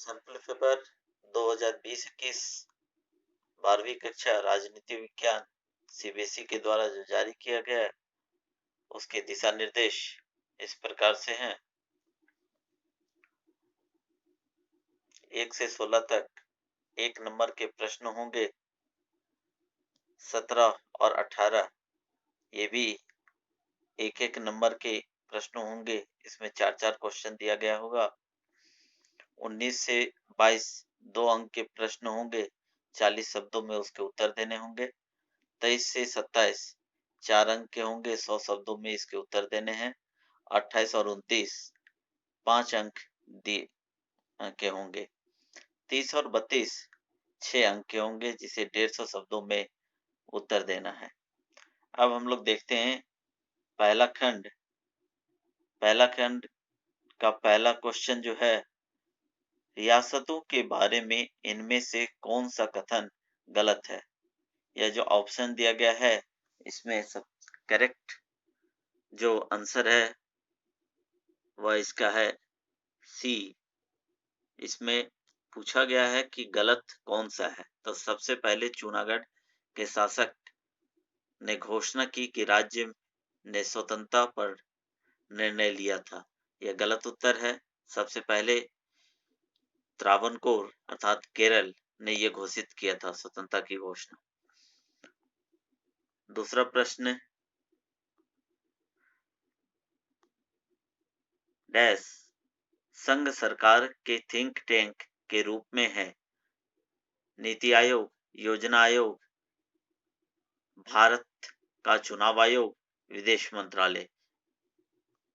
Sample paper 2020-21 12वीं कक्षा राजनीति विज्ञान सीबीएसई के द्वारा जो जारी किया गया है उसके दिशा निर्देश इस प्रकार से हैं। 1 से 16 तक 1 नंबर के प्रश्न होंगे। 17 और 18 ये भी एक एक नंबर के प्रश्न होंगे। इसमें 4-4 क्वेश्चन दिया गया होगा। 19 से 22 2 अंक के प्रश्न होंगे। 40 शब्दों में उसके उत्तर देने होंगे। 23 से 27 4 अंक के होंगे। 100 शब्दों में इसके उत्तर देने हैं। 28 और 29 5 अंक के होंगे। 30 और 32 6 अंक के होंगे, जिसे 150 शब्दों में उत्तर देना है। अब हम लोग देखते हैं पहला खंड का पहला क्वेश्चन जो है, रियासतों के बारे में इनमें से कौन सा कथन गलत है। यह जो ऑप्शन दिया गया है इसमें सब करेक्ट जो आंसर है वह इसका है सी। इसमें पूछा गया है कि गलत कौन सा है। तो सबसे पहले जूनागढ़ के शासक ने घोषणा की कि राज्य ने स्वतंत्रता पर निर्णय लिया था। यह गलत उत्तर है। सबसे पहले त्रावणकोर अर्थात केरल ने यह घोषित किया था स्वतंत्रता की घोषणा। दूसरा प्रश्न, डैश संघ सरकार के थिंक टैंक के रूप में है। नीति आयोग, योजना आयोग, भारत का चुनाव आयोग, विदेश मंत्रालय।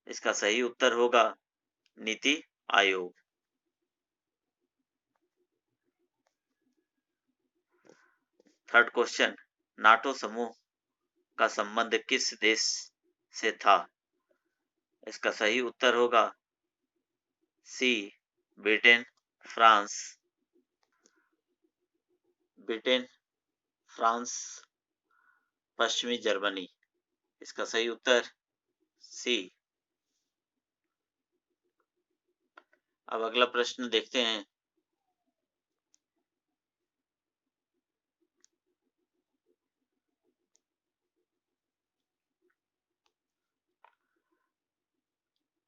इसका सही उत्तर होगा NITI Aayog. Third question, NATO समूह का संबंध किस देश से था। इसका सही उत्तर होगा सी, ब्रिटेन, फ्रांस, पश्चिमी जर्मनी। इसका सही उत्तर सी। अब अगला प्रश्न देखते हैं।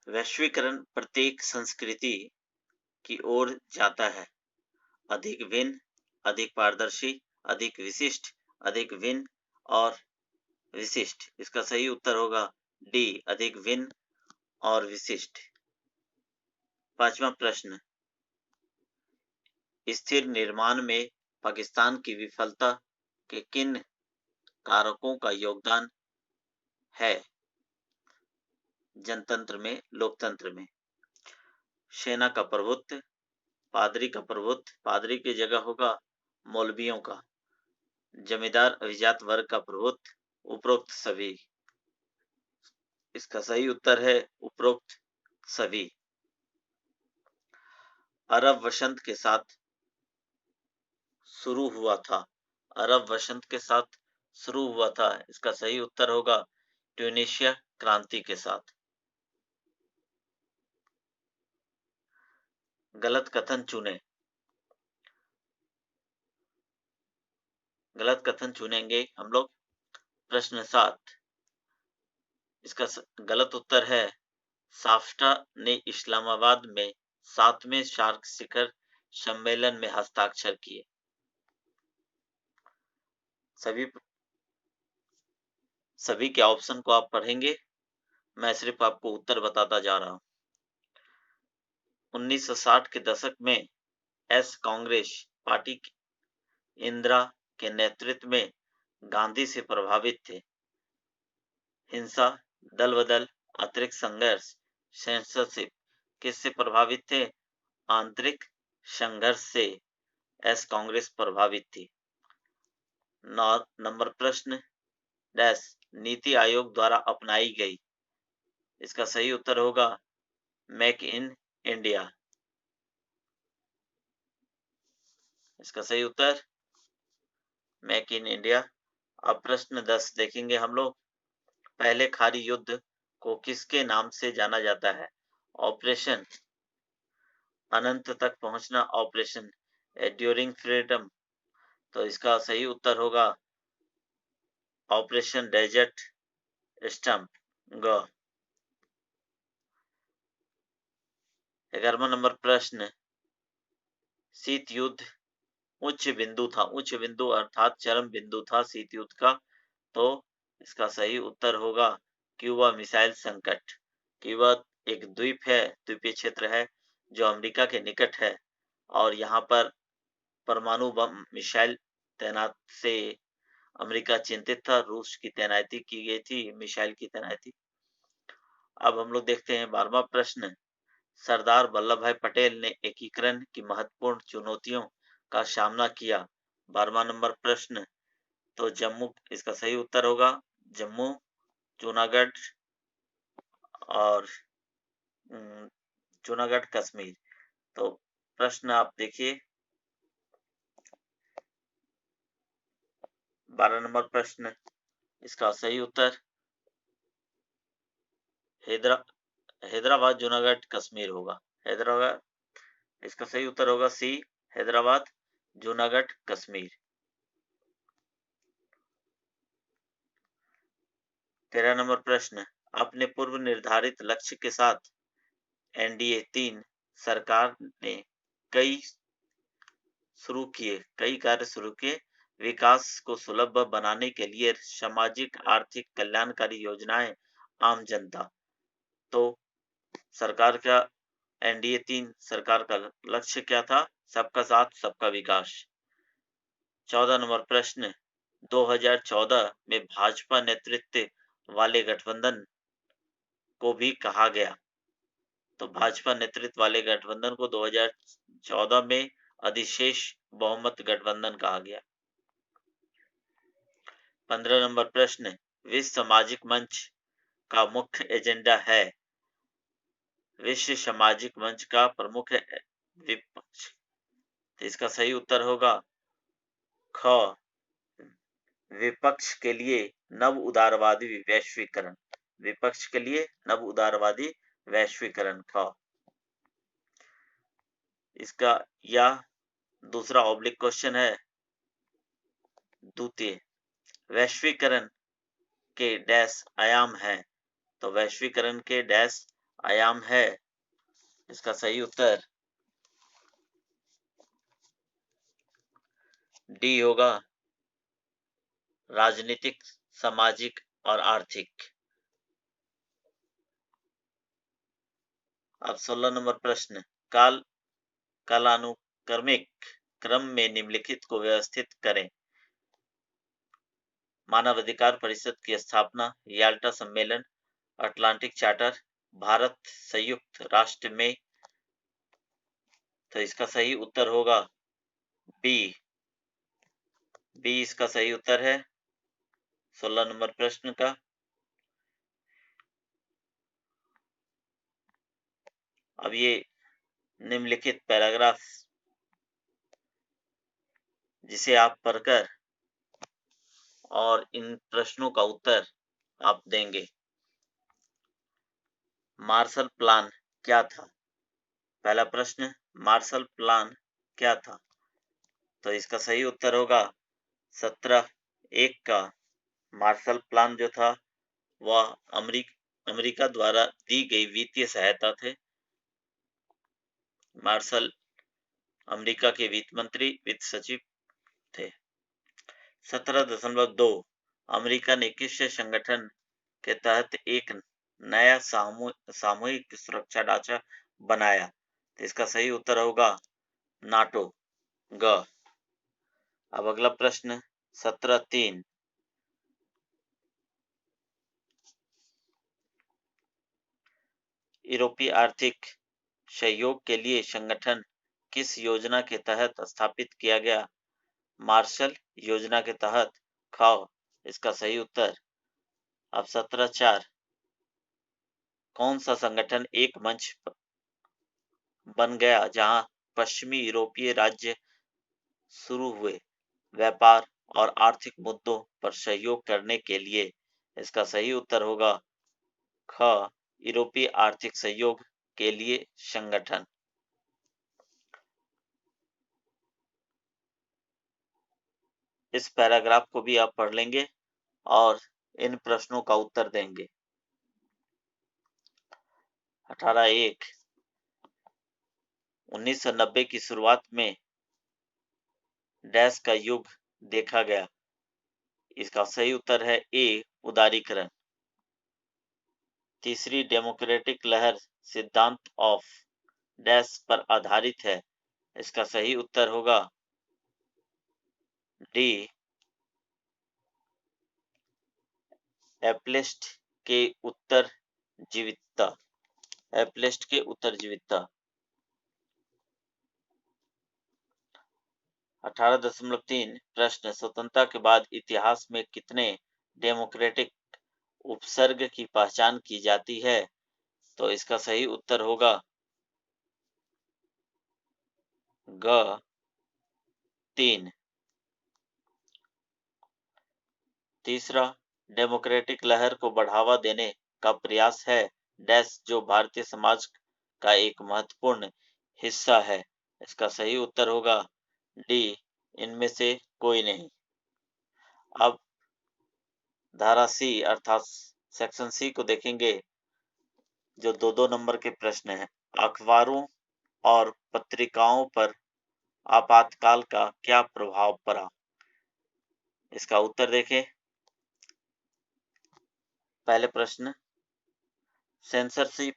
वैश्वीकरण प्रत्येक संस्कृति की ओर जाता है। अधिक भिन्न, अधिक पारदर्शी, अधिक विशिष्ट, अधिक भिन्न और विशिष्ट। इसका सही उत्तर होगा डी, अधिक भिन्न और विशिष्ट। पांचवा प्रश्न, स्थिर निर्माण में पाकिस्तान की विफलता के किन कारकों का योगदान है। जनतंत्र में, लोकतंत्र में। सेना का प्रभुत्व, पादरी का प्रभुत्व, पादरी की जगह होगा मौलवियों का, जमींदार अभिजात वर्ग का प्रभुत्व, उपरोक्त सभी। इसका सही उत्तर है उपरोक्त सभी। अरब वसंत के साथ शुरू हुआ था। अरब वसंत के साथ शुरू हुआ था। इसका सही उत्तर होगा ट्यूनीशिया क्रांति के साथ। गलत कथन चुने। गलत कथन चुनेंगे हम लोग। प्रश्न 7, इसका गलत उत्तर है साफ्टा ने इस्लामाबाद में 7वें सार्क शिखर सम्मेलन में हस्ताक्षर किए। सभी के ऑप्शन को आप पढ़ेंगे, मैं सिर्फ आपको उत्तर बताता जा रहा हूं। 1960 के दशक में एस कांग्रेस पार्टी इंदिरा के नेतृत्व में गांधी से प्रभावित थे। हिंसा, दल बदल, अतिरिक्त संघर्ष, सेंसरशिप किससे प्रभावित थे। आंतरिक संघर्ष से एस कांग्रेस प्रभावित थी। नंबर प्रश्न, डैश नीति आयोग द्वारा अपनाई गई। इसका सही उत्तर होगा मेक इन इंडिया। इसका सही उत्तर मेक इन इंडिया। अब प्रश्न 10 देखेंगे हम लोग। पहले खाड़ी युद्ध को किसके नाम से जाना जाता है। ऑपरेशन अनंत तक पहुंचना, ऑपरेशन एड्यूरिंग फ्रीडम। तो इसका सही उत्तर होगा ऑपरेशन डेजर्ट स्टम्प, ग। 11वां नंबर प्रश्न, शीत युद्ध उच्च बिंदु था, उच्च बिंदु अर्थात चरम बिंदु था शीत युद्ध का। तो इसका सही उत्तर होगा क्यूबा मिसाइल संकट। क्यूबा एक द्वीप है, द्वीपीय क्षेत्र है जो अमेरिका के निकट है, और यहाँ पर परमाणु बम मिसाइल तैनात से अमेरिका चिंतित था। रूस की तैनाती की गई थी, मिसाइल की तैनाती। अब हम लोग देखते हैं 12वां प्रश्न, सरदार वल्लभ भाई पटेल ने एकीकरण की महत्वपूर्ण चुनौतियों का सामना किया। 12वां नंबर प्रश्न, तो जम्मू, इसका सही उत्तर होगा जम्मू, जूनागढ़ और जूनागढ़ कश्मीर। तो प्रश्न आप देखिए, 12 नंबर प्रश्न, इसका सही उत्तर हैदराबाद, जूनागढ़, कश्मीर होगा। हैदराबाद, इसका सही उत्तर होगा सी, हैदराबाद, जूनागढ़, कश्मीर। 13 नंबर प्रश्न, अपने पूर्व निर्धारित लक्ष्य के साथ एनडीए 3 सरकार ने कई कार्य शुरू किए। विकास को सुलभ बनाने के लिए सामाजिक आर्थिक कल्याणकारी योजनाएं, आम जनता। तो सरकार का, एनडीए 3 सरकार का लक्ष्य क्या था? सबका साथ सबका विकास। 14 नंबर प्रश्न, 2014 में भाजपा नेतृत्व वाले गठबंधन को भी कहा गया। तो भाजपा नेतृत्व वाले गठबंधन को 2014 में अधिशेष बहुमत गठबंधन कहा गया। 15 नंबर प्रश्न, विश्व सामाजिक मंच का मुख्य एजेंडा है। विश्व सामाजिक मंच का प्रमुख विपक्ष। तो इसका सही उत्तर होगा ख, विपक्ष के लिए नव उदारवादी वैश्वीकरण। विपक्ष के लिए नव उदारवादी वैश्वीकरण, ख। इसका यह दूसरा ऑब्लिक क्वेश्चन है। द्वितीय, वैश्वीकरण के डैश आयाम है। तो वैश्वीकरण के डैश आयाम है, इसका सही उत्तर डी होगा, राजनीतिक, सामाजिक और आर्थिक। अब 16 नंबर प्रश्न, कालानुक्रमिक क्रम में निम्नलिखित को व्यवस्थित करें। मानव अधिकार परिषद की स्थापना, याल्टा सम्मेलन, अटलांटिक चार्टर, भारत संयुक्त राष्ट्र में। तो इसका सही उत्तर होगा बी, बी इसका सही उत्तर है 16 नंबर प्रश्न का। अब ये निम्नलिखित पैराग्राफ जिसे आप पढ़कर और इन प्रश्नों का उत्तर आप देंगे। मार्शल प्लान क्या था? पहला प्रश्न, मार्शल प्लान क्या था? तो इसका सही उत्तर होगा 17-1 का मार्शल प्लान जो था वह अमेरिका द्वारा दी गई वित्तीय सहायता थे। मार्शल अमेरिका के वित्त मंत्री, वित्त सचिव थे। 17.2, अमेरिका ने किस संगठन के तहत एक नया सामूहिक सुरक्षा ढांचा बनाया? तो इसका सही उत्तर होगा नाटो, ग। अब अगला प्रश्न 17.3, यूरोपीय आर्थिक सहयोग के लिए संगठन किस योजना के तहत स्थापित किया गया? मार्शल योजना के तहत, ख। इसका सही उत्तर। अब 17.4, कौन सा संगठन एक मंच बन गया जहां पश्चिमी यूरोपीय राज्य शुरू हुए व्यापार और आर्थिक मुद्दों पर सहयोग करने के लिए? इसका सही उत्तर होगा ख, यूरोपीय आर्थिक सहयोग के लिए संगठन। इस पैराग्राफ को भी आप पढ़ लेंगे और इन प्रश्नों का उत्तर देंगे। 18(1) 1990 की शुरुआत में डैश का युग देखा गया। इसका सही उत्तर है ए, उदारीकरण। तीसरी डेमोक्रेटिक लहर सिद्धांत ऑफ डैश पर आधारित है। इसका सही उत्तर होगा डी, एप्लेस्ट के उत्तर जीवितता। एप्लेस्ट के उत्तर जीवितता। 18.3 प्रश्न, स्वतंत्रता के बाद इतिहास में कितने डेमोक्रेटिक उपसर्ग की पहचान की जाती है? तो इसका सही उत्तर होगा ग, 3। तीसरा, डेमोक्रेटिक लहर को बढ़ावा देने का प्रयास है डैश जो भारतीय समाज का एक महत्वपूर्ण हिस्सा है। इसका सही उत्तर होगा डी, इनमें से कोई नहीं। अब धारा सी अर्थात सेक्शन सी को देखेंगे, जो 2-2 नंबर के प्रश्न हैं। अखबारों और पत्रिकाओं पर आपातकाल का क्या प्रभाव पड़ा? इसका उत्तर देखें। पहले प्रश्न, सेंसरशिप,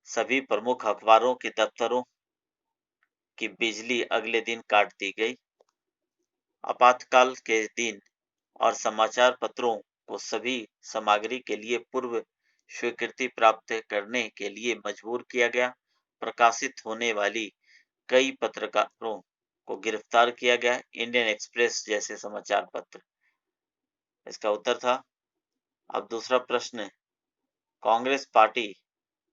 सभी प्रमुख अखबारों के दफ्तरों की बिजली अगले दिन काट दी गई। आपातकाल के दिन और समाचार पत्रों को सभी सामग्री के लिए पूर्व स्वीकृति प्राप्त करने के लिए मजबूर किया गया। प्रकाशित होने वाली कई पत्रकारों को गिरफ्तार किया गया, इंडियन एक्सप्रेस जैसे समाचार पत्र। इसका उत्तर था। अब दूसरा प्रश्न, कांग्रेस पार्टी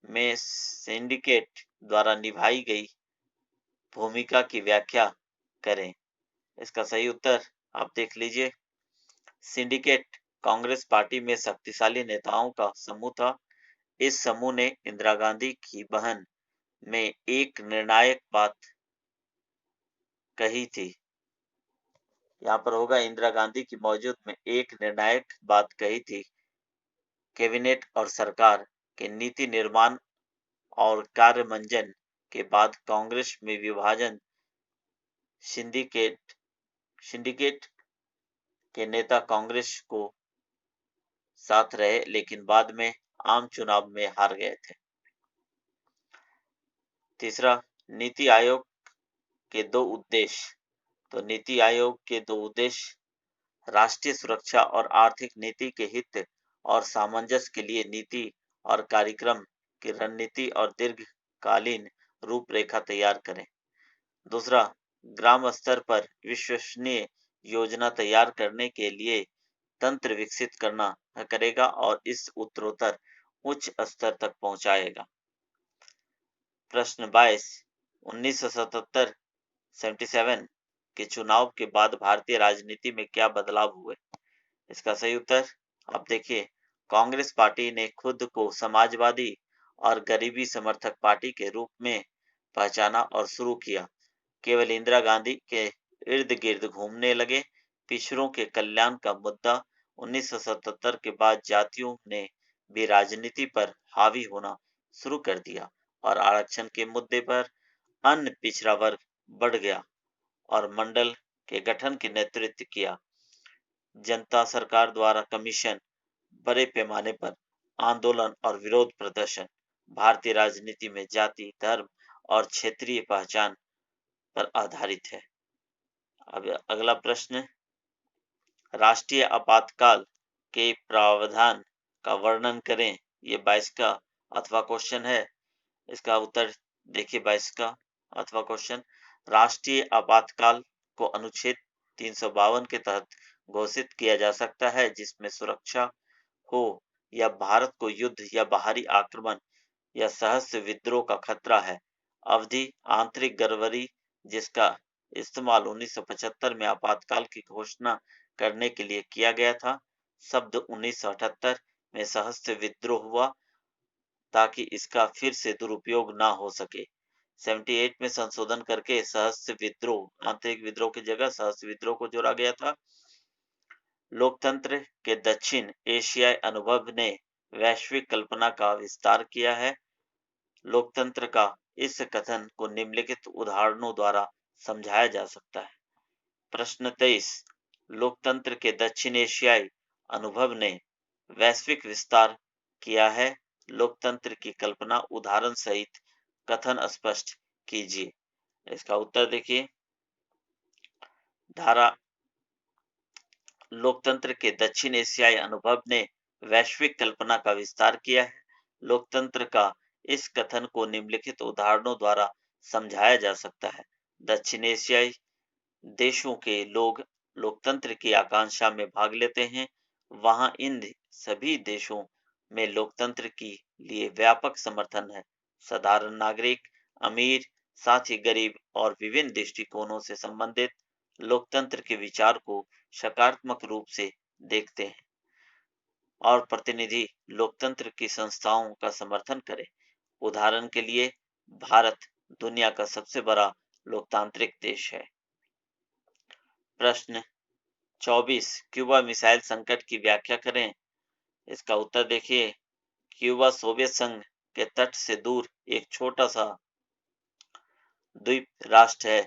में सिंडिकेट द्वारा निभाई गई भूमिका की व्याख्या करें। इसका सही उत्तर आप देख लीजिए। सिंडिकेट कांग्रेस पार्टी में शक्तिशाली नेताओं का समूह था। इस समूह ने इंदिरा गांधी की बहन में एक निर्णायक बात कही थी। यहाँ पर होगा इंदिरा गांधी की मौजूद में एक निर्णायक बात कही थी। कैबिनेट और सरकार के नीति निर्माण और कार्यमंजन के बाद कांग्रेस में विभाजन, सिंडिकेट के नेता कांग्रेस को साथ रहे लेकिन बाद में आम चुनाव में हार गए थे। तीसरा, नीति आयोग के 2 उद्देश्य। तो नीति आयोग के 2 उद्देश्य राष्ट्रीय सुरक्षा और आर्थिक नीति के हित और सामंजस्य के लिए नीति और कार्यक्रम की रणनीति और दीर्घकालीन रूपरेखा तैयार करें। दूसरा, ग्राम स्तर पर विश्वसनीय योजना तैयार करने के लिए तंत्र विकसित करना करेगा और इस उत्तरोत्तर उच्च स्तर तक पहुंचाएगा। प्रश्न 22, 1977 77 के चुनाव के बाद भारतीय राजनीति में क्या बदलाव हुए? इसका सही उत्तर आप देखिए। कांग्रेस पार्टी ने खुद को समाजवादी और गरीबी समर्थक पार्टी के रूप में पहचाना और शुरू किया। केवल इंदिरा गांधी के इर्द गिर्द घूमने लगे। पिछड़ों के कल्याण का मुद्दा 1977 के बाद जातियों ने भी राजनीति पर हावी होना शुरू कर दिया और आरक्षण के मुद्दे पर अन्य पिछड़ा वर्ग बढ़ गया और मंडल के गठन के नेतृत्व किया। जनता सरकार द्वारा कमीशन, बड़े पैमाने पर आंदोलन और विरोध प्रदर्शन भारतीय राजनीति में जाति, धर्म और क्षेत्रीय पहचान पर आधारित है। अब अगला प्रश्न, राष्ट्रीय आपातकाल के प्रावधान का वर्णन करें। ये 22 का अथवा क्वेश्चन है। इसका उत्तर देखिए 22 का अथवा क्वेश्चन। राष्ट्रीय आपातकाल को अनुच्छेद 352 के तहत घोषित किया जा सकता है जिसमें सुरक्षा हो या भारत को युद्ध या बाहरी आक्रमण या सहस्त्र विद्रोह का खतरा है। अवधि, आंतरिक गड़बड़ी जिसका इस्तेमाल 1975 में आपातकाल की घोषणा करने के लिए किया गया था। शब्द 1978 में सहस्त्र विद्रोह हुआ ताकि इसका फिर से दुरुपयोग ना हो सके। 78 में संशोधन करके सहस्त्र विद्रोह, आंतरिक विद्रोह की जगह सहस्त्र विद्रोह को जोड़ा गया था। लोकतंत्र के दक्षिण एशियाई अनुभव ने वैश्विक कल्पना का विस्तार किया है। लोकतंत्र का इस कथन को निम्नलिखित उदाहरणों द्वारा समझाया जा सकता है। प्रश्न 23, लोकतंत्र के दक्षिण एशियाई अनुभव ने वैश्विक विस्तार किया है। लोकतंत्र की कल्पना उदाहरण सहित कथन स्पष्ट कीजिए। इसका उत्तर देखिए, धारा लोकतंत्र के दक्षिण एशियाई अनुभव ने वैश्विक कल्पना का विस्तार किया है। लोकतंत्र का इस कथन को निम्नलिखित उदाहरणों द्वारा समझाया जा सकता है। दक्षिण एशियाई देशों के लोग लोकतंत्र की आकांक्षा में भाग लेते हैं। वहां इन सभी देशों में लोकतंत्र के लिए व्यापक समर्थन है। साधारण नागरिक, अमीर, साथ ही गरीब और विभिन्न दृष्टिकोणों से संबंधित लोकतंत्र के विचार को सकारात्मक रूप से देखते हैं और प्रतिनिधि लोकतंत्र की संस्थाओं का समर्थन करें। उदाहरण के लिए, भारत दुनिया का सबसे बड़ा लोकतांत्रिक देश है। प्रश्न 24, क्यूबा मिसाइल संकट की व्याख्या करें। इसका उत्तर देखिए, क्यूबा सोवियत संघ के तट से दूर एक छोटा सा द्वीप राष्ट्र है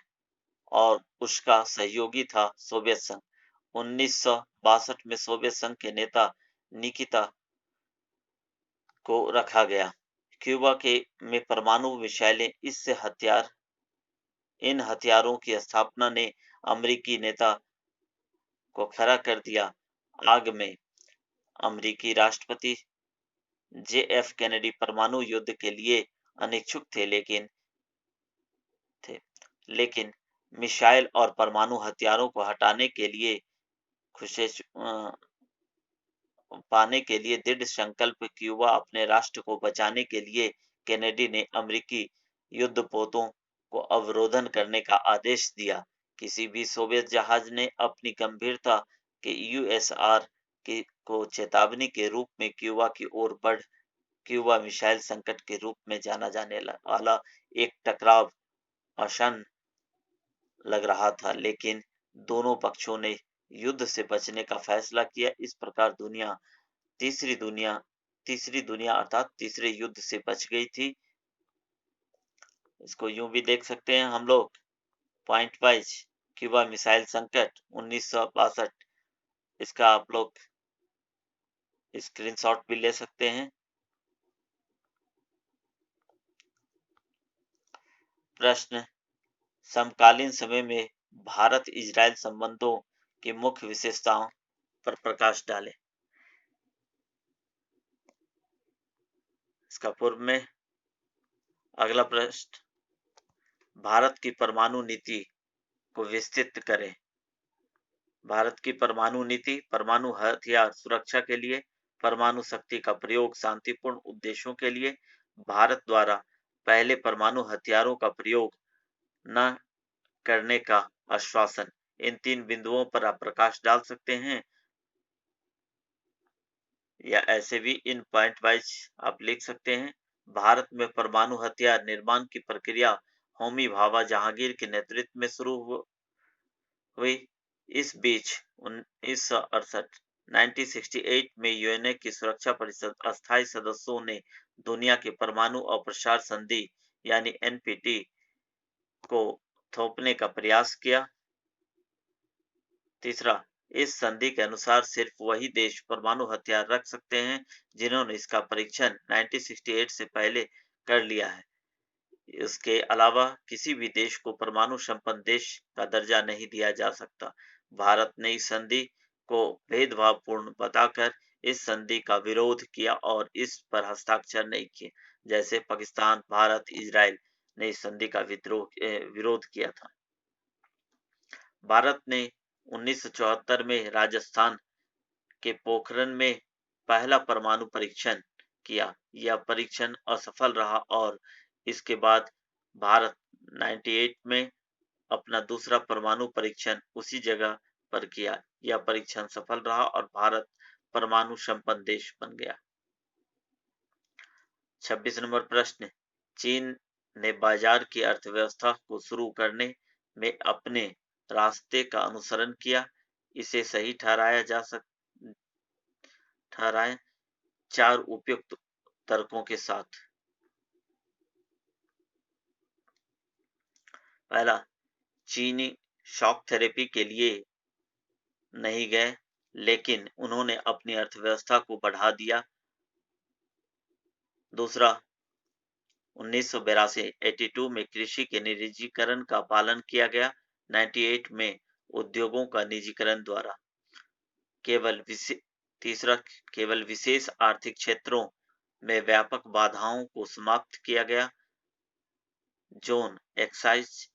और उसका सहयोगी था सोवियत संघ। 1962 में सोवियत संघ के नेता निकिता को रखा गया। क्यूबा के में परमाणु मिसाइलें इन हथियारों की स्थापना ने अमेरिकी नेता को खड़ा कर दिया। आग में अमेरिकी राष्ट्रपति JF कैनेडी परमाणु युद्ध के लिए अनिच्छुक थे, लेकिन मिसाइल और परमाणु हथियारों को हटाने के लिए पाने के लिए दृढ़ संकल्प क्यूबा अपने राष्ट्र को बचाने के लिए कैनेडी ने अमेरिकी युद्धपोतों को अवरोधन करने का आदेश दिया। किसी भी सोवियत जहाज ने अपनी गंभीरता के USR को चेतावनी के रूप में क्यूबा की ओर बढ़ क्यूबा मिसाइल संकट के रूप में जाना जाने वाला एक टकराव आसान लग रहा था, लेकिन दोनों पक्षों ने युद्ध से बचने का फैसला किया। इस प्रकार तीसरी दुनिया अर्थात तीसरे युद्ध से बच गई थी। इसको यूं भी देख सकते हैं हम लोग, पॉइंट वाइज, क्यूबा मिसाइल संकट 1962, इसका आप लोग स्क्रीनशॉट भी ले सकते हैं। प्रश्न, समकालीन समय में भारत इजराइल संबंधों की मुख्य विशेषताओं पर प्रकाश डालें। इसका पूर्व में अगला प्रश्न, भारत की परमाणु नीति को विस्तृत करें। भारत की परमाणु नीति परमाणु हथियार सुरक्षा के लिए, परमाणु शक्ति का प्रयोग शांतिपूर्ण उद्देश्यों के लिए, भारत द्वारा पहले परमाणु हथियारों का प्रयोग न करने का आश्वासन। इन 3 बिंदुओं पर आप प्रकाश डाल सकते हैं या ऐसे भी इन पॉइंट वाइज आप लिख सकते हैं। भारत में परमाणु हथियार निर्माण की प्रक्रिया होमी भाभा जहांगीर के नेतृत्व में शुरू हुई। इस बीच 1968 1968 में यूएनए की सुरक्षा परिषद अस्थायी सदस्यों ने दुनिया के परमाणु अप्रसार संधि यानी NPT को थोपने का प्रयास किया। तीसरा, इस संधि के अनुसार सिर्फ वही देश परमाणु हथियार रख सकते हैं जिन्होंने इसका परीक्षण 1968 से पहले कर लिया है। इसके अलावा किसी भी देश को परमाणु संपन्न देश का दर्जा नहीं दिया जा सकता। भारत ने इस संधि को भेदभावपूर्ण बताकर इस संधि का विरोध किया और इस पर हस्ताक्षर नहीं किए। जैसे पाकिस्तान, भारत, इजराइल ने इस संधि का विरोध किया था। भारत ने 1974 में राजस्थान के पोखरण में पहला परमाणु परीक्षण किया। यह परीक्षण असफल रहा और इसके बाद भारत 98 में अपना दूसरा परमाणु परीक्षण उसी जगह पर किया। यह परीक्षण सफल रहा और भारत परमाणु संपन्न देश बन गया। 26 नंबर प्रश्न, चीन ने बाजार की अर्थव्यवस्था को शुरू करने में अपने रास्ते का अनुसरण किया, इसे सही ठहराए चार उपयुक्त तर्कों के साथ। पहला, चीनी शॉक थेरेपी के लिए नहीं गए, लेकिन उन्होंने अपनी अर्थव्यवस्था को बढ़ा दिया। दूसरा, 1982 में कृषि के निजीकरण का पालन किया गया। 98 में उद्योगों का निजीकरण द्वारा तीसरा, केवल विशेष आर्थिक क्षेत्रों में व्यापक बाधाओं को समाप्त किया गया, जोन एक्साइज,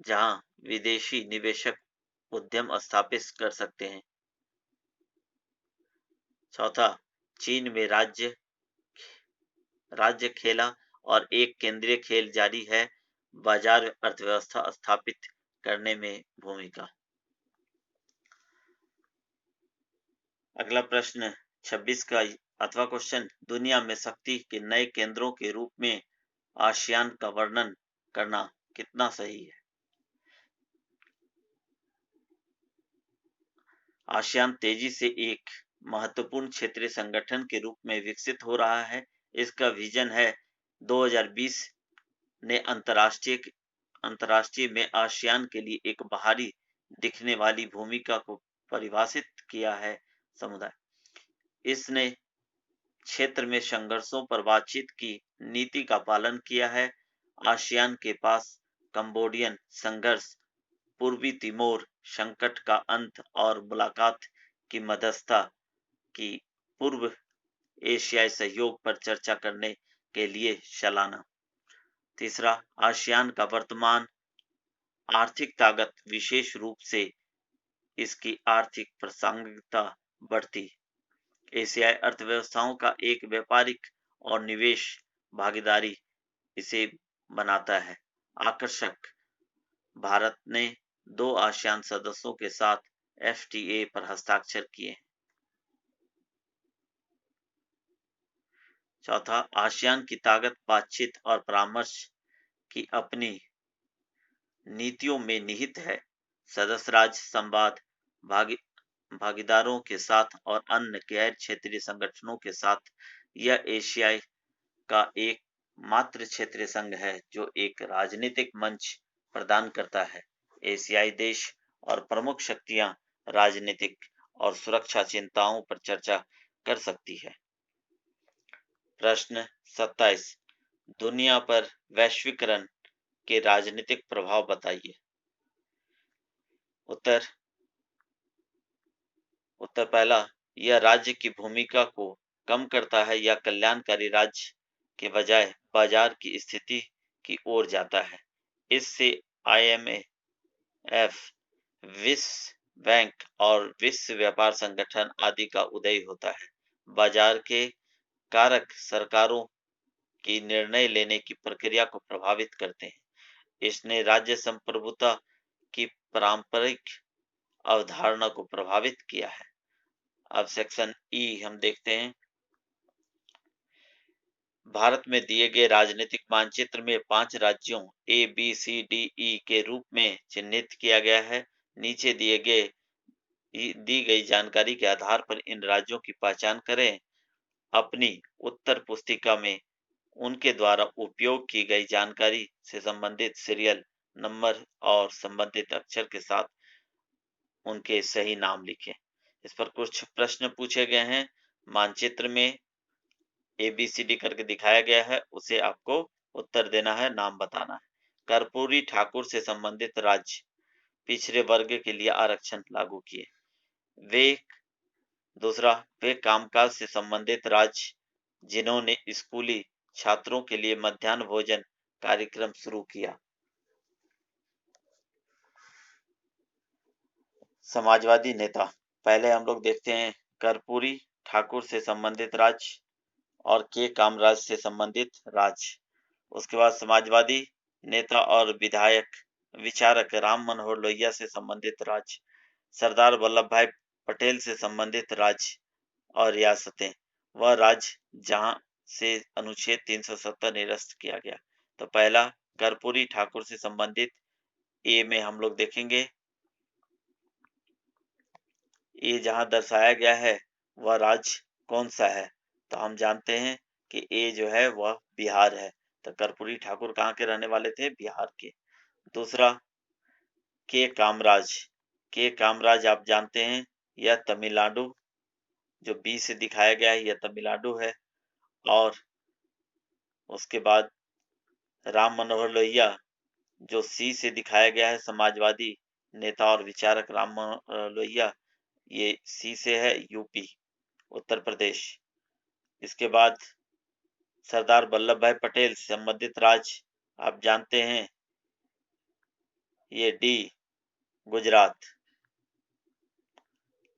जहां विदेशी निवेशक उद्यम स्थापित कर सकते हैं। चौथा, चीन में राज्य खेला और एक केंद्रीय खेल जारी है, बाजार अर्थव्यवस्था स्थापित करने में भूमिका। अगला प्रश्न 26 का अथवा क्वेश्चन, दुनिया में शक्ति के नए केंद्रों के रूप में आसियान का वर्णन करना कितना सही है? आसियान तेजी से एक महत्वपूर्ण क्षेत्रीय संगठन के रूप में विकसित हो रहा है। इसका विजन है 2020 ने अंतर्राष्ट्रीय में आसियान के लिए एक बाहरी दिखने वाली भूमिका को परिभाषित किया है। समुदाय इसने क्षेत्र में संघर्षों पर बातचीत की नीति का पालन किया है। आसियान के पास कंबोडियन संघर्ष, पूर्वी तिमोर संकट का अंत और मुलाकात की मध्यस्थता की पूर्व एशियाई सहयोग पर चर्चा करने के लिए सालाना। तीसरा, आसियान का वर्तमान आर्थिक ताकत, विशेष रूप से इसकी आर्थिक प्रासंगिकता बढ़ती एशियाई अर्थव्यवस्थाओं का एक व्यापारिक और निवेश भागीदारी इसे बनाता है आकर्षक। भारत ने 2 आसियान सदस्यों के साथ एफटीए पर हस्ताक्षर किए। चौथा, आसियान की ताकत बातचीत और परामर्श की अपनी नीतियों में निहित है। सदस्य राज्य संवाद, भागीदारों के साथ और अन्य गैर क्षेत्रीय संगठनों के साथ, यह एशिया का एक मात्र क्षेत्रीय संघ है जो एक राजनीतिक मंच प्रदान करता है। एशियाई देश और प्रमुख शक्तियां राजनीतिक और सुरक्षा चिंताओं पर चर्चा कर सकती है। प्रश्न 27, दुनिया पर वैश्वीकरण के राजनीतिक प्रभाव बताइए। उत्तर पहला, यह राज्य की भूमिका को कम करता है या कल्याणकारी राज्य के बजाय बाजार की स्थिति की ओर जाता है। इससे IMF, विश्व बैंक और विश्व व्यापार संगठन आदि का उदय होता है। बाजार के कारक सरकारों की निर्णय लेने की प्रक्रिया को प्रभावित करते हैं। इसने राज्य संप्रभुता की पारंपरिक अवधारणा को प्रभावित किया है। अब सेक्शन ई हम देखते हैं। भारत में दिए गए राजनीतिक मानचित्र में 5 राज्यों ABCDE के रूप में चिन्हित किया गया है। नीचे दी गई जानकारी के आधार पर इन राज्यों की पहचान करें। अपनी उत्तर पुस्तिका में उनके द्वारा उपयोग की गई जानकारी से संबंधित सीरियल नंबर और संबंधित अक्षर के साथ उनके सही नाम लिखें। इस पर कुछ प्रश्न पूछे गए हैं। मानचित्र में ABCD करके दिखाया गया है, उसे आपको उत्तर देना है, नाम बताना है। कर्पूरी ठाकुर से संबंधित राज्य पिछड़े वर्ग के लिए आरक्षण लागू किए। वे कामकाज से संबंधित राज्य जिन्होंने स्कूली छात्रों के लिए मध्याह्न भोजन कार्यक्रम शुरू किया। समाजवादी नेता, पहले हम लोग देखते हैं कर्पूरी ठाकुर से संबंधित राज्य और के कामराज से संबंधित राज्य। उसके बाद समाजवादी नेता और विचारक राम मनोहर लोहिया से संबंधित राज्य, सरदार वल्लभ भाई पटेल से संबंधित राज्य और रियासतें, वह राज्य जहां से अनुच्छेद 370 निरस्त किया गया? तो पहला, कर्पूरी ठाकुर से संबंधित। ए में हम लोग देखेंगे, ये जहां दर्शाया गया है वह राज्य कौन सा है? तो हम जानते हैं कि ए जो है वह बिहार है। तो कर्पूरी ठाकुर कहाँ के रहने वाले थे? बिहार के। दूसरा, के कामराज। के कामराज आप जानते हैं यह तमिलनाडु, जो बी से दिखाया गया है यह तमिलनाडु है। और उसके बाद राम मनोहर लोहिया, जो सी से दिखाया गया है, समाजवादी नेता और विचारक राम मनोहर लोहिया, ये सी से है, यूपी, उत्तर प्रदेश। इसके बाद सरदार वल्लभ भाई पटेल से संबंधित राज्य आप जानते हैं, ये डी, गुजरात।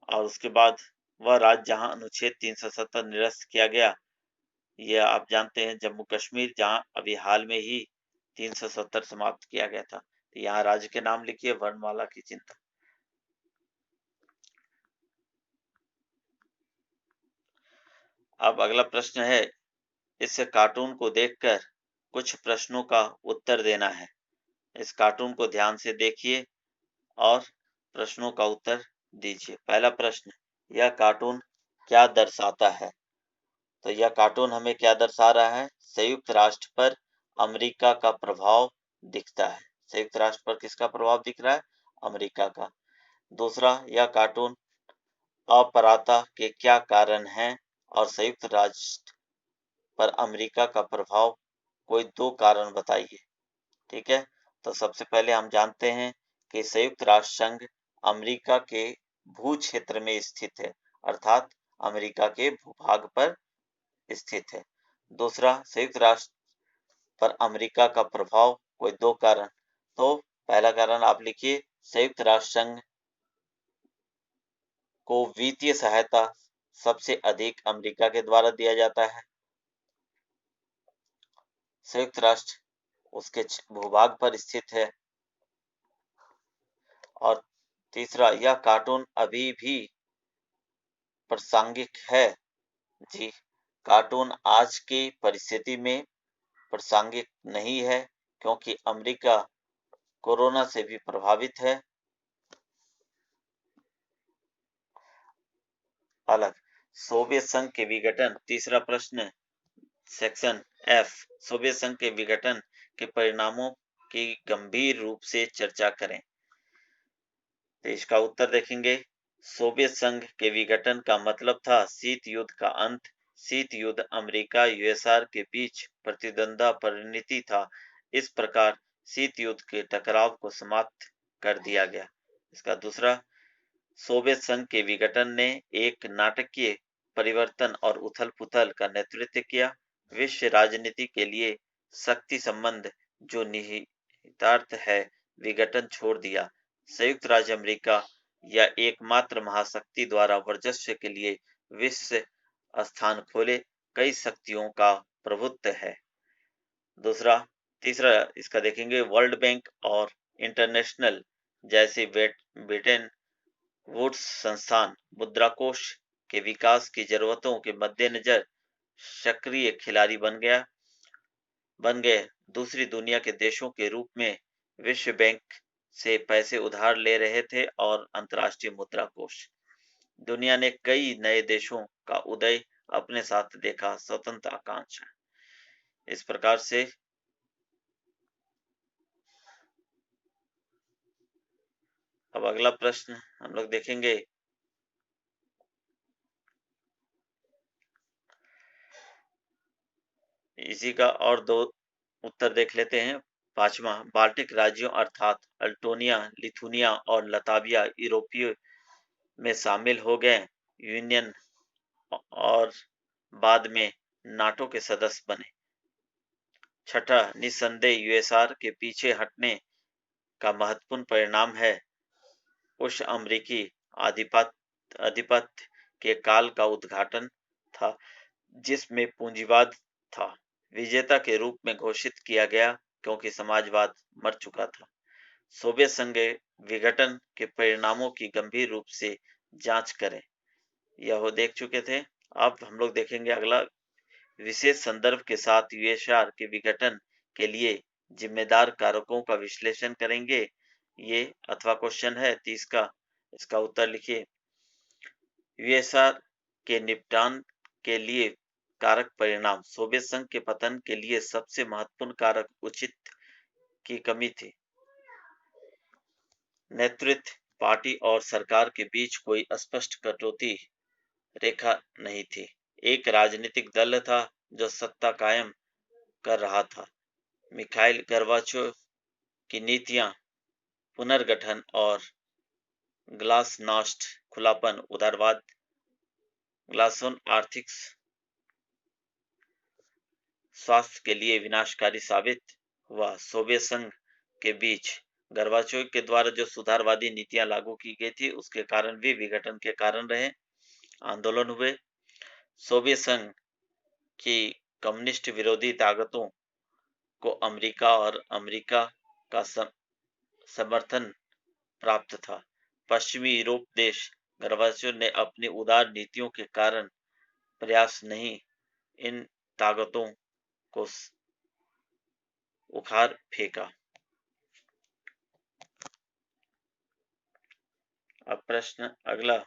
और उसके बाद वह राज्य जहां अनुच्छेद 370 निरस्त किया गया, यह आप जानते हैं जम्मू कश्मीर, जहां अभी हाल में ही 370 समाप्त किया गया था। तो यहाँ राज्य के नाम लिखिए, वर्णमाला की चिंता। अब अगला प्रश्न है, इस कार्टून को देखकर कुछ प्रश्नों का उत्तर देना है। इस कार्टून को ध्यान से देखिए और प्रश्नों का उत्तर दीजिए। पहला प्रश्न, यह कार्टून क्या दर्शाता है? तो यह कार्टून हमें क्या दर्शा रहा है? संयुक्त राष्ट्र पर अमेरिका का प्रभाव दिखता है। संयुक्त राष्ट्र पर किसका प्रभाव दिख रहा है? अमेरिका का। दूसरा, यह कार्टून अपराधता के क्या कारण हैं और संयुक्त राष्ट्र पर अमेरिका का प्रभाव, कोई दो कारण बताइए। ठीक है, तो सबसे पहले हम जानते हैं कि संयुक्त राष्ट्र संघ अमेरिका के भू क्षेत्र में स्थित है, अर्थात अमेरिका के भूभाग पर स्थित है। दूसरा, संयुक्त राष्ट्र पर अमेरिका का प्रभाव, कोई दो कारण। तो पहला कारण आप लिखिए, संयुक्त राष्ट्र संघ को वित्तीय सहायता सबसे अधिक अमेरिका के द्वारा दिया जाता है। संयुक्त राष्ट्र उसके भूभाग पर स्थित है। और तीसरा, यह कार्टून अभी भी प्रासंगिक है। जी, कार्टून आज की परिस्थिति में प्रासंगिक नहीं है, क्योंकि अमेरिका कोरोना से भी प्रभावित है। अलग, सोवियत संघ के विघटन। तीसरा प्रश्न, सेक्शन एफ, सोवियत संघ के विघटन के परिणामों की गंभीर रूप से चर्चा करें। तो इसका उत्तर देखेंगे, सोवियत संघ के विघटन का मतलब था शीत युद्ध का अंत। शीत युद्ध अमेरिका यूएसआर के बीच प्रतिद्वंद्वा परिणति था। इस प्रकार शीत युद्ध के टकराव को समाप्त कर दिया गया। इसका दूसरा, सोवियत संघ के विघटन ने एक नाटकीय परिवर्तन और उथल-पुथल का नेतृत्व किया। विश्व राजनीति के लिए शक्ति संबंध, जो निहितार्थ है, विघटन छोड़ दिया। संयुक्त राज्य अमेरिका या एकमात्र महाशक्ति द्वारा वर्चस्व के लिए विश्व स्थान खोले, कई शक्तियों का प्रभुत्व है। दूसरा, तीसरा इसका देखेंगे, वर्ल्ड बैंक और इंटरनेशनल जैसे ब्रिटेन वुड्स संस्थान मुद्राकोष के विकास की जरूरतों के मद्देनजर सक्रिय खिलाड़ी बन गए। दूसरी दुनिया के देशों के रूप में विश्व बैंक से पैसे उधार ले रहे थे और अंतर्राष्ट्रीय मुद्रा कोष। दुनिया ने कई नए देशों का उदय अपने साथ देखा। स्वतंत्र आकांक्षा। इस प्रकार से अब अगला प्रश्न हम लोग देखेंगे, इसी का और दो उत्तर देख लेते हैं। पांचवा, बाल्टिक राज्यों अर्थात अल्टोनिया, लिथुनिया और लताविया यूरोपीय में शामिल हो गए, यूनियन और बाद में नाटो के सदस्य बने। छठा, निस्संदेह यूएसआर के पीछे हटने का महत्वपूर्ण परिणाम है उस अमेरिकी आधिपत्य के काल का उद्घाटन था, जिसमें पूंजीवाद था विजेता के रूप में घोषित किया गया, क्योंकि समाजवाद मर चुका था। सोवियत संघ विघटन के परिणामों की गंभीर रूप से जांच करें, यह वो देख चुके थे। अब हम लोग देखेंगे अगला, विशेष संदर्भ के साथ यूएसआर के विघटन के लिए जिम्मेदार कारकों का विश्लेषण करेंगे। ये अथवा क्वेश्चन है 30 का, इसका उत्तर लिखिए। यूएसआर के निपटान के लिए कारक परिणाम। सोवियत संघ के पतन के लिए सबसे महत्वपूर्ण कारक उचित की कमी थी। नेतृत्व, पार्टी और सरकार के बीच कोई स्पष्ट कटौती रेखा नहीं थी। एक राजनीतिक दल था जो सत्ता कायम कर रहा था। मिखाइल गोर्बाचेव की नीतियां पुनर्गठन और ग्लासनोस्ट खुलापन, उदारवाद, ग्लासोन आर्थिक स्वास्थ्य के लिए विनाशकारी साबित हुआ। सोवियत संघ के बीच गोर्बाचेव के द्वारा जो सुधारवादी नीतियां लागू की गई थी उसके कारण भी विघटन के कारण रहे। आंदोलन हुए। सोवियत संघ की कम्युनिस्ट विरोधी ताकतों को अमेरिका और अमेरिका का समर्थन प्राप्त था। पश्चिमी यूरोप देश गोर्बाचेव ने अपनी उदार नीतियों के कारण प्रयास नहीं इन ताकतों को उखाड़ फेंका। अब प्रश्न अगला,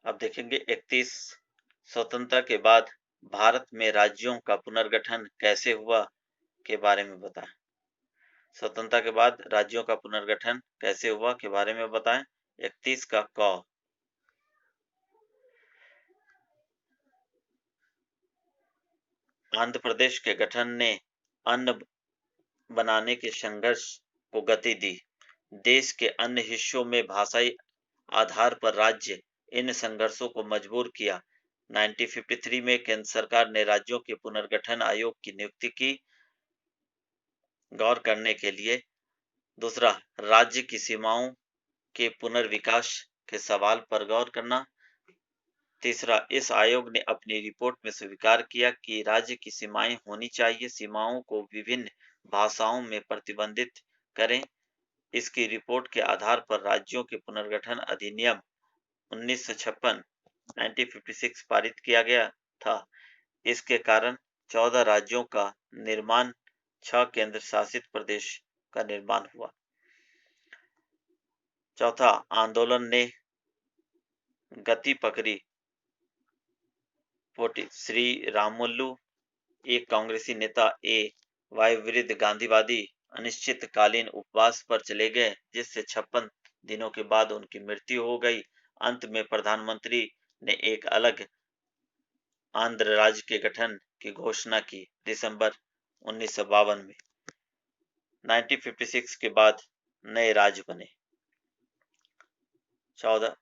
अब देखेंगे 31 स्वतंत्रता के बाद भारत में राज्यों का पुनर्गठन कैसे हुआ के बारे में बताएं। स्वतंत्रता के बाद राज्यों का पुनर्गठन कैसे हुआ के बारे में बताएं। 31 का क, आंध्र प्रदेश के गठन ने अन्न बनाने के संघर्ष को गति दी। देश के अन्य हिस्सों में भाषाई आधार पर राज्य इन संघर्षों को मजबूर किया। 1953 में केंद्र सरकार ने राज्यों के पुनर्गठन आयोग की नियुक्ति की, गौर करने के लिए। दूसरा, राज्य की सीमाओं के पुनर्विकास के सवाल पर गौर करना। तीसरा, इस आयोग ने अपनी रिपोर्ट में स्वीकार किया कि राज्य की सीमाएं होनी चाहिए, सीमाओं को विभिन्न भाषाओं में प्रतिबंधित करें। इसकी रिपोर्ट के आधार पर राज्यों के पुनर्गठन अधिनियम 1956 1956 पारित किया गया था। इसके कारण 14 राज्यों का निर्माण, 6 केंद्र शासित प्रदेश का निर्माण हुआ। चौथा, आंदोलन ने गति पकड़ी। श्री रामुलु, एक कांग्रेसी नेता, वायुविरुद्ध गांधीवादी अनिश्चितकालीन उपवास पर चले गए, जिससे 56 दिनों के बाद उनकी मृत्यु हो गई। अंत में प्रधानमंत्री ने एक अलग आंध्र राज्य के गठन की घोषणा की दिसंबर 1952 में। 1956 के बाद नए राज्य बने। 14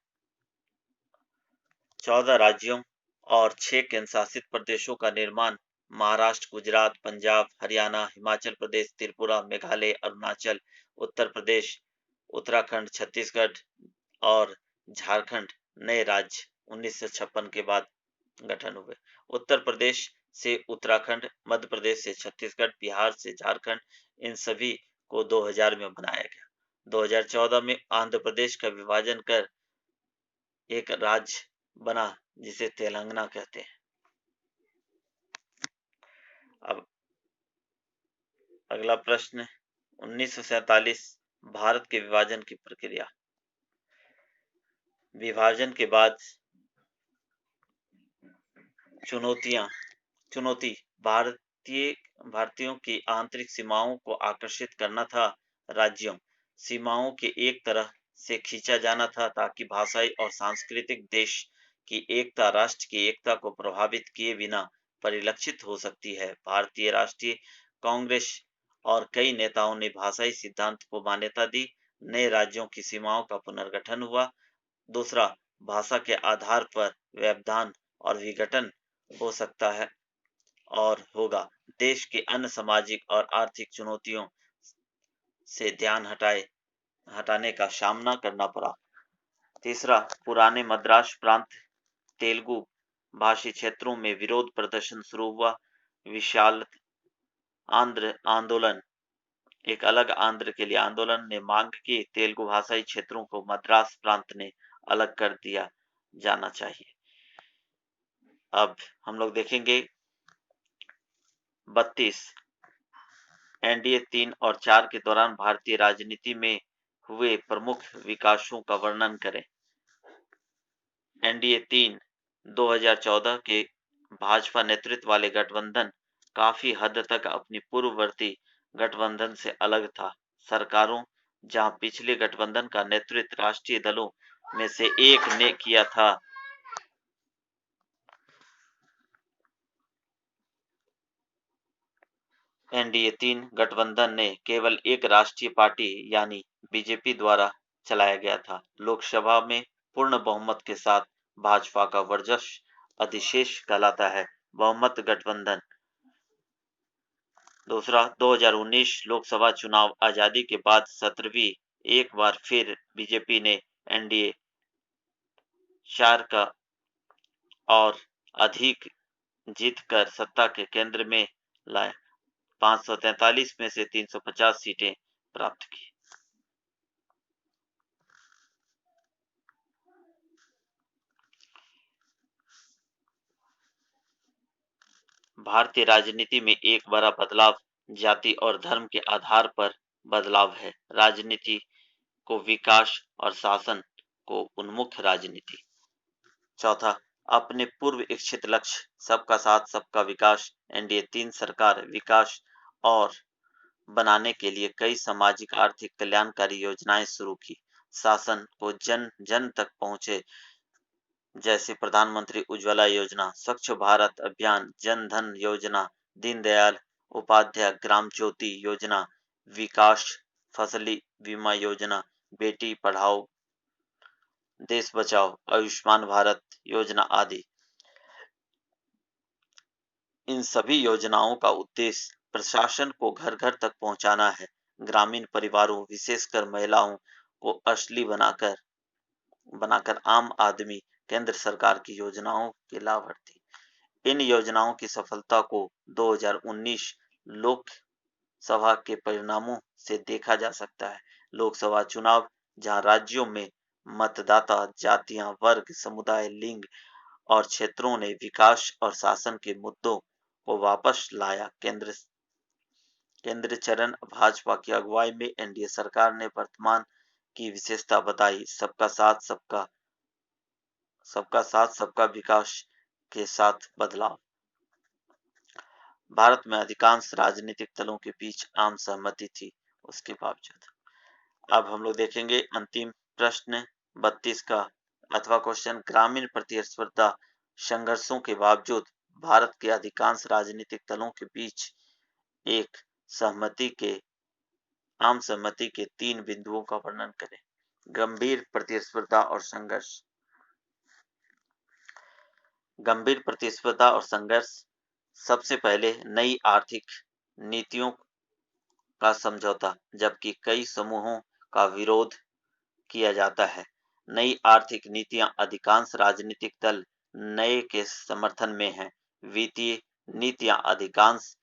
राज्यों और 6 केंद्र शासित प्रदेशों का निर्माण महाराष्ट्र, गुजरात, पंजाब, हरियाणा, हिमाचल प्रदेश, त्रिपुरा, मेघालय, अरुणाचल, उत्तर प्रदेश, उत्तराखंड, छत्तीसगढ़ और झारखंड नए राज्य 1956 के बाद गठन हुए। उत्तर प्रदेश से उत्तराखंड, मध्य प्रदेश से छत्तीसगढ़, बिहार से झारखंड, इन सभी को 2000 में बनाया गया। 2014 में आंध्र प्रदेश का विभाजन कर एक राज्य बना जिसे तेलंगाना कहते हैं। अब अगला प्रश्न, 1947 भारत के विभाजन की प्रक्रिया। विभाजन के बाद चुनौती भारतीयों की आंतरिक सीमाओं को आकर्षित करना था। राज्यों सीमाओं के एक तरह से खींचा जाना था ताकि भाषाई और सांस्कृतिक देश की एकता, राष्ट्र की एकता को प्रभावित किए बिना परिलक्षित हो सकती है। भारतीय राष्ट्रीय कांग्रेस और कई नेताओं ने भाषाई सिद्धांत को मान्यता दी। नए राज्यों की सीमाओं का पुनर्गठन हुआ। दूसरा, भाषा के आधार पर व्यवधान और विघटन हो सकता है और होगा। देश के अन्य सामाजिक और आर्थिक चुनौतियों से ध्यान हटाने का सामना करना पड़ा। तीसरा, पुराने मद्रास प्रांत, तेलुगु भाषी क्षेत्रों में विरोध प्रदर्शन शुरू हुआ। विशाल आंध्र आंदोलन एक अलग आंध्र के लिए आंदोलन ने मांग की तेलुगु भाषाई क्षेत्रों को मद्रास प्रांत ने अलग कर दिया जाना चाहिए। अब हम लोग देखेंगे 32 एनडीए 3 और 4 के दौरान भारतीय राजनीति में हुए प्रमुख विकासों का वर्णन करें। एनडीए 3 2014 के भाजपा नेतृत्व वाले गठबंधन काफी हद तक अपनी पूर्ववर्ती गठबंधन से अलग था। सरकारों जहां पिछले गठबंधन का नेतृत्व राष्ट्रीय दलों में से एक ने किया था, एनडीए 3 गठबंधन ने केवल एक राष्ट्रीय पार्टी यानी बीजेपी द्वारा चलाया गया था। लोकसभा में पूर्ण बहुमत के साथ भाजपा का वर्चस्व अधिशेष कहलाता है। बहुमत गठबंधन। दूसरा, 2019 लोकसभा चुनाव आजादी के बाद 17वीं एक बार फिर बीजेपी ने एनडीए 4 का और अधिक जीतकर सत्ता के केंद्र में लाया। 543 में से 350 सीटें प्राप्त की। भारतीय राजनीति में एक बड़ा बदलाव जाति और धर्म के आधार पर बदलाव है। राजनीति को विकास और शासन को उन्मुख राजनीति। चौथा, अपने पूर्व इच्छित लक्ष्य सबका साथ सबका विकास एनडीए 3 सरकार विकास और बनाने के लिए कई सामाजिक आर्थिक कल्याणकारी योजनाएं शुरू की। शासन को जन जन तक पहुंचे, जैसे प्रधानमंत्री उज्ज्वला योजना, स्वच्छ भारत अभियान, जन धन योजना, दीनदयाल उपाध्याय ग्राम ज्योति योजना, विकास फसली बीमा योजना, बेटी पढ़ाओ देश बचाओ, आयुष्मान भारत योजना आदि। इन सभी योजनाओं का उद्देश्य प्रशासन को घर घर तक पहुंचाना है। ग्रामीण परिवारों विशेषकर महिलाओं को असली बनाकर आम आदमी केंद्र सरकार की योजनाओं के लाभार्थी। इन योजनाओं की सफलता को 2019 लोकसभा के परिणामों से देखा जा सकता है। लोकसभा चुनाव जहां राज्यों में मतदाता जातियां, वर्ग, समुदाय, लिंग और क्षेत्रों ने विकास और शासन के मुद्दों को वापस लाया। केंद्र चरण भाजपा की अगुवाई में एनडीए सरकार ने वर्तमान की विशेषता बताई। सबका साथ सबका विकास के साथ बदलाव। भारत में अधिकांश राजनीतिक दलों के बीच आम सहमति थी, उसके बावजूद। अब हम लोग देखेंगे अंतिम प्रश्न 32 का अथवा क्वेश्चन, ग्रामीण प्रतिस्पर्धा संघर्षों के बावजूद भारत के अधिकांश राजनीतिक दलों के बीच एक आम सहमति के 3 बिंदुओं का वर्णन करें। गंभीर प्रतिस्पर्धा और संघर्ष। गंभीर प्रतिस्पर्धा और संघर्ष। सबसे पहले नई आर्थिक नीतियों का समझौता, जबकि कई समूहों का विरोध किया जाता है। नई आर्थिक नीतियां अधिकांश राजनीतिक दल नए के समर्थन में हैं। वित्तीय नीतियां अधिकांश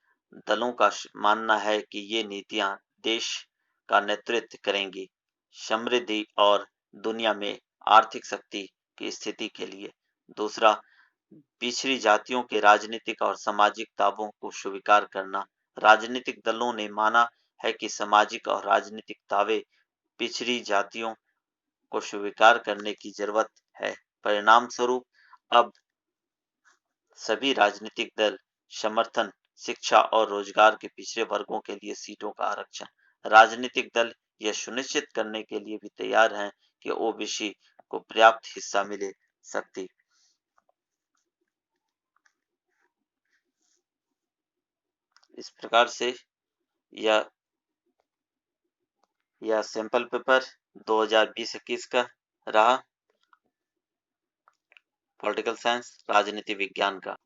दलों का मानना है कि ये नीतियां देश का नेतृत्व करेंगी समृद्धि और दुनिया में आर्थिक शक्ति की स्थिति के लिए। दूसरा, पिछड़ी जातियों के राजनीतिक और सामाजिक दावों को स्वीकार करना। राजनीतिक दलों ने माना है कि सामाजिक और राजनीतिक दावे पिछड़ी जातियों को स्वीकार करने की जरूरत है। परिणाम स्वरूप अब सभी राजनीतिक दल समर्थन, शिक्षा और रोजगार के पिछड़े वर्गों के लिए सीटों का आरक्षण। राजनीतिक दल यह सुनिश्चित करने के लिए भी तैयार हैं कि ओबीसी को पर्याप्त हिस्सा मिले। शक्ति। इस प्रकार से यह सैंपल पेपर 2020-21 का रहा, पॉलिटिकल साइंस राजनीति विज्ञान का।